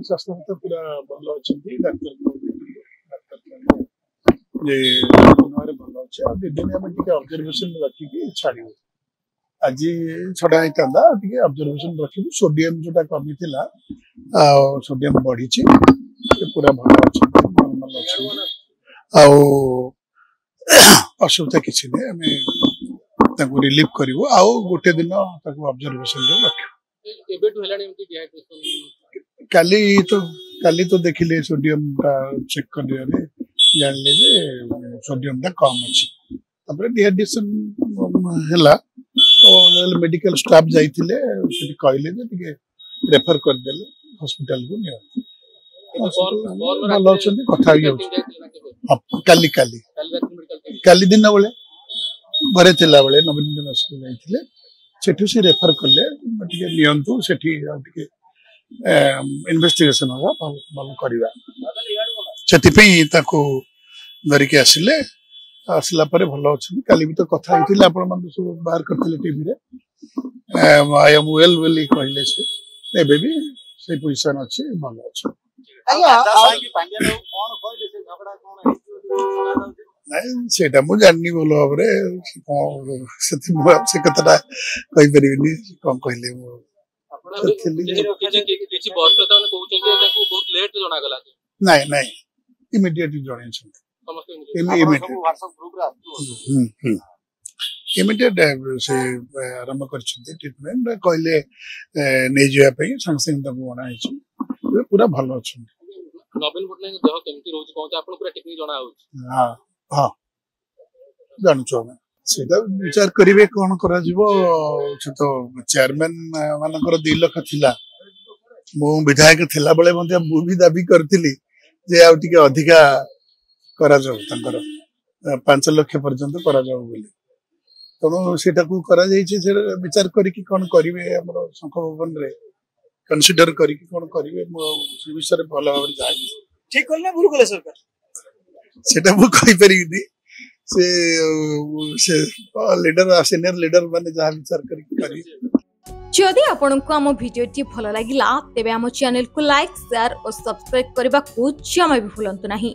स्वास्थ्य पूरा भल अच्छा डाक्तर भल अच्छे दिन आम ऑब्जर्वेशन रखिकी छाड़ू आज छड़ा होता ऑब्जर्वेशन रखी सोडियम जोटा कमी थी सोडियम बढ़ी पूरा भल अच्छा नॉर्मल अच्छा असुविधा किसी नहीं आम रिलीफ करूँ आउ गोटे दिन ऑब्जर्वेशन रख काली तो देखिले सोडियम टा चेक कर जानले जे सोडियम टा कम अछि तबरे डिहाइड्रेशन हला और मेडिकल स्टाफ जाइथिले सेठी कहले जे तिके रेफर कर देले हॉस्पिटल को नियो भल अछंती कथा ही काली काली काली दिन बेले घरे थिला बेले नवीन दिन जाइथिले सेठी से रेफर करले टिके नियंतु सेठी टिके इन्वेस्टिगेशन होगा भल करवा से धरिकी आसिले आसला भल अच्छे काली भी तो कथा होता आप सब बाहर करते टीवी रे आई एम वेल बोली कहले से भी से पोजिशन अच्छे भल अच्छे सेटा मु जाननी भल भाव से कथाटा कही परिनी कौन कहले नहीं नहीं इमिडिएटली जन इमिडिएट से आरंभ कर ट्रिटमेंट कहले नहीं जावाई संगे संगे बना पूरा भल अच्छा नवीन पट्टनायक देह केमती रोज कहते आपन पूरा टेक्निक जणा होछ हां हां जानछो हम सेटा विचार करिवे कोन करा जीवो से तो चेयरमैन मानकर 2 लाख थिला मु विधायक थिला बेले मते मु भी दाबी करथिली जे आ टिके अधिका करा जाऊ तंकर 5 लाख पर्यंत करा जाऊ बोली तनो सेटा को करा जाई छै से विचार करी कि कोन करिवे हमर शंख भवन रे कंसीडर करी कि कोन करिवे से विषय भल भाव जाई ठीक करले भूल गले सरकार सेटा मु कहि परिनी से लीडर सीनियर लीडर माने जहा विचार करी जदि आपनको आम भिडियोटी भल लागिला तेबे आम चैनल को लाइक शेयर और सब्सक्राइब करबा को जमा भी भूलंतु नहीं।